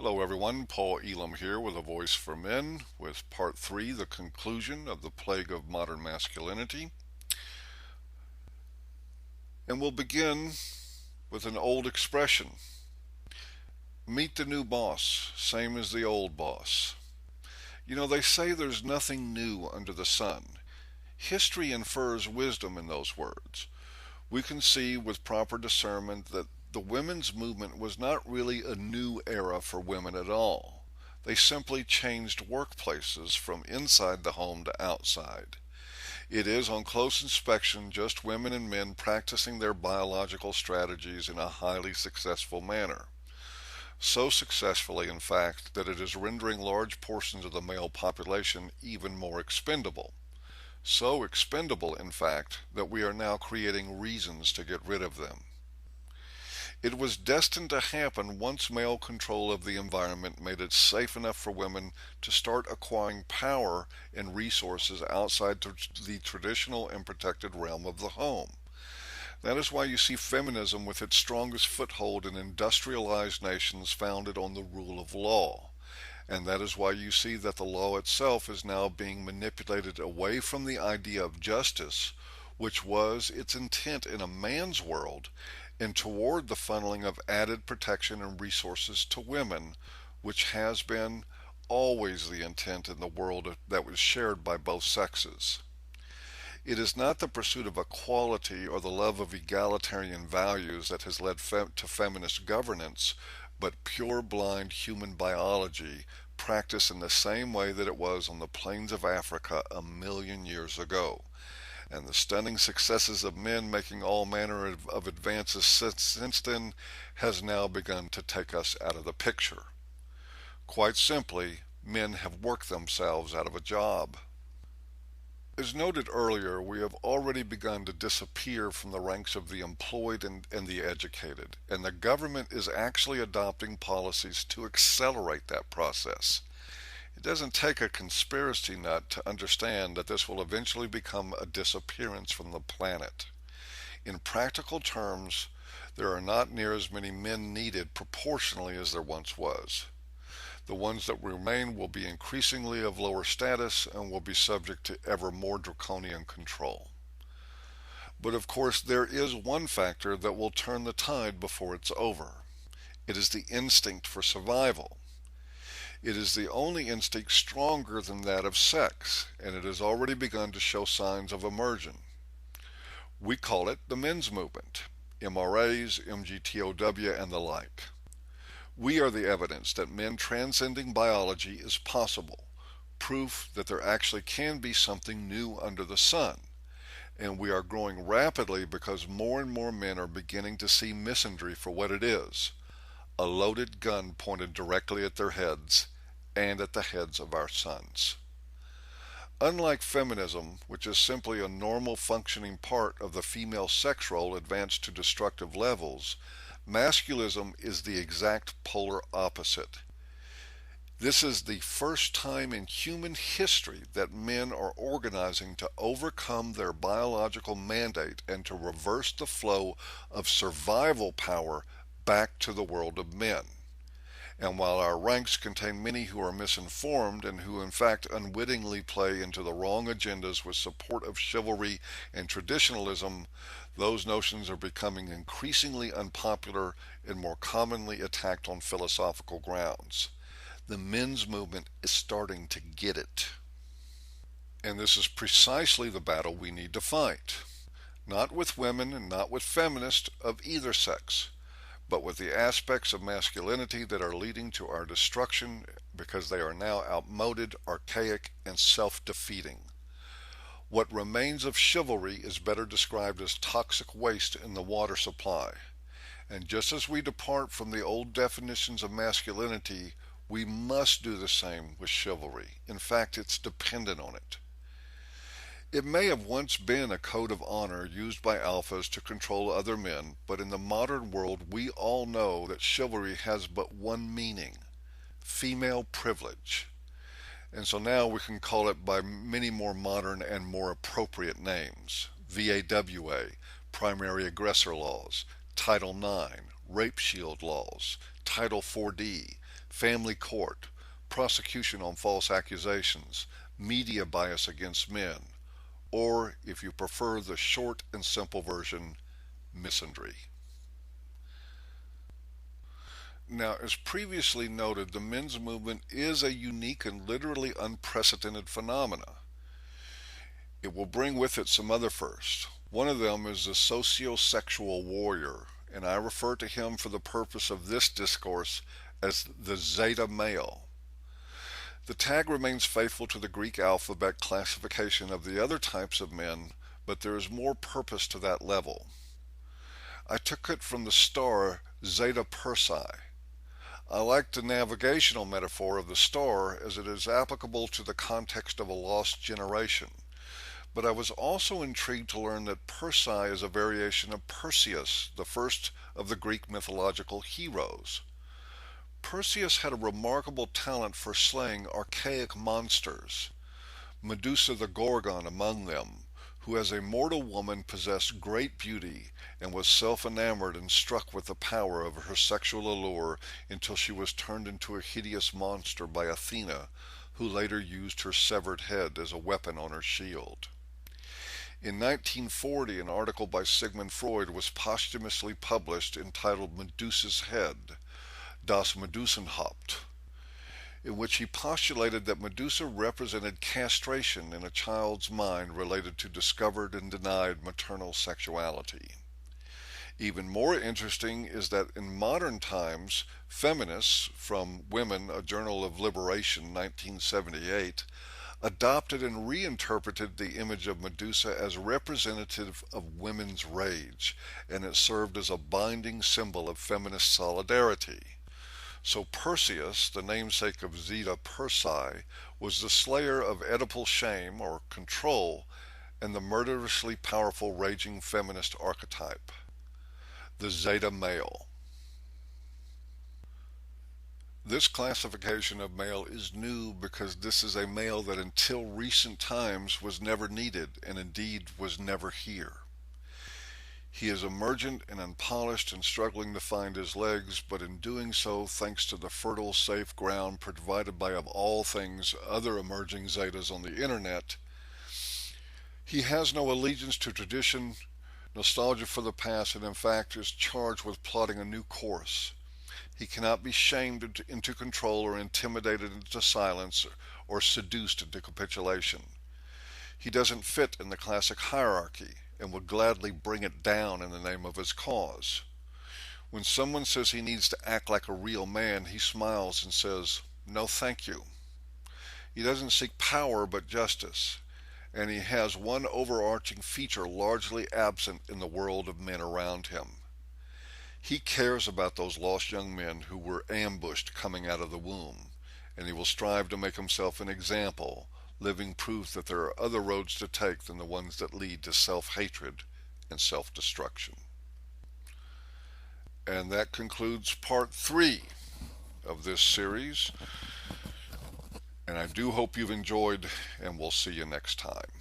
Hello, everyone. Paul Elam here with A Voice for Men with Part 3, the conclusion of the plague of modern masculinity. And we'll begin with an old expression: meet the new boss, same as the old boss. They say there's nothing new under the sun. History infers wisdom in those words. We can see with proper discernment that the women's movement was not really a new era for women at all. They simply changed workplaces from inside the home to outside. It is, on close inspection, just women and men practicing their biological strategies in a highly successful manner. So successfully, in fact, that it is rendering large portions of the male population even more expendable. So expendable, in fact, that we are now creating reasons to get rid of them. It was destined to happen once male control of the environment made it safe enough for women to start acquiring power and resources outside the traditional and protected realm of the home. That is why you see feminism with its strongest foothold in industrialized nations founded on the rule of law. And that is why you see that the law itself is now being manipulated away from the idea of justice, which was its intent in a man's world, and toward the funneling of added protection and resources to women, which has been always the intent in the world that was shared by both sexes. It is not the pursuit of equality or the love of egalitarian values that has led to feminist governance, but pure blind human biology practiced in the same way that it was on the plains of Africa a million years ago. And the stunning successes of men making all manner of advances since then has now begun to take us out of the picture. Quite simply, men have worked themselves out of a job. As noted earlier, we have already begun to disappear from the ranks of the employed and the educated, and the government is actually adopting policies to accelerate that process. It doesn't take a conspiracy nut to understand that this will eventually become a disappearance from the planet. In practical terms, there are not near as many men needed proportionally as there once was. The ones that remain will be increasingly of lower status and will be subject to ever more draconian control. But of course, there is one factor that will turn the tide before it's over. It is the instinct for survival. It is the only instinct stronger than that of sex, and it has already begun to show signs of emerging. We call it the men's movement, MRAs, MGTOW, and the like. We are the evidence that men transcending biology is possible, proof that there actually can be something new under the sun. And we are growing rapidly because more and more men are beginning to see misandry for what it is: a loaded gun pointed directly at their heads and at the heads of our sons. Unlike feminism, which is simply a normal functioning part of the female sex role advanced to destructive levels, masculism is the exact polar opposite. This is the first time in human history that men are organizing to overcome their biological mandate and to reverse the flow of survival power back to the world of men. And while our ranks contain many who are misinformed and who in fact unwittingly play into the wrong agendas with support of chivalry and traditionalism, those notions are becoming increasingly unpopular and more commonly attacked on philosophical grounds. The men's movement is starting to get it. And this is precisely the battle we need to fight. Not with women and not with feminists of either sex, but with the aspects of masculinity that are leading to our destruction because they are now outmoded, archaic, and self-defeating. What remains of chivalry is better described as toxic waste in the water supply. And just as we depart from the old definitions of masculinity, we must do the same with chivalry. In fact, it's dependent on it. It may have once been a code of honor used by alphas to control other men, but in the modern world we all know that chivalry has but one meaning: female privilege. And so now we can call it by many more modern and more appropriate names: VAWA, primary aggressor laws; Title IX, rape shield laws; Title 4D, family court, prosecution on false accusations, media bias against men, or, if you prefer the short and simple version, misandry. Now, as previously noted, the men's movement is a unique and literally unprecedented phenomena. It will bring with it some other firsts. One of them is the socio-sexual warrior, and I refer to him for the purpose of this discourse as the Zeta male. The tag remains faithful to the Greek alphabet classification of the other types of men, but there is more purpose to that level. I took it from the star Zeta Persei. I like the navigational metaphor of the star as it is applicable to the context of a lost generation, but I was also intrigued to learn that Persei is a variation of Perseus, the first of the Greek mythological heroes. Perseus had a remarkable talent for slaying archaic monsters, Medusa the Gorgon among them, who as a mortal woman possessed great beauty and was self-enamored and struck with the power of her sexual allure until she was turned into a hideous monster by Athena, who later used her severed head as a weapon on her shield. In 1940, an article by Sigmund Freud was posthumously published entitled Medusa's Head, Das Medusenhaupt, in which he postulated that Medusa represented castration in a child's mind related to discovered and denied maternal sexuality. Even more interesting is that in modern times, feminists from Women, a Journal of Liberation, 1978, adopted and reinterpreted the image of Medusa as representative of women's rage, and it served as a binding symbol of feminist solidarity. So Perseus, the namesake of Zeta Persei, was the slayer of Oedipal shame or control and the murderously powerful raging feminist archetype, the Zeta male. This classification of male is new because this is a male that until recent times was never needed and indeed was never here. He is emergent and unpolished and struggling to find his legs, but in doing so, thanks to the fertile, safe ground provided by, of all things, other emerging Zetas on the internet, he has no allegiance to tradition, nostalgia for the past, and in fact is charged with plotting a new course. He cannot be shamed into control or intimidated into silence or seduced into capitulation. He doesn't fit in the classic hierarchy and would gladly bring it down in the name of his cause. When someone says he needs to act like a real man, he smiles and says, "No, thank you." He doesn't seek power but justice, and he has one overarching feature largely absent in the world of men around him. He cares about those lost young men who were ambushed coming out of the womb, and he will strive to make himself an example, living proof that there are other roads to take than the ones that lead to self-hatred and self-destruction. And that concludes part 3 of this series. And I do hope you've enjoyed, and we'll see you next time.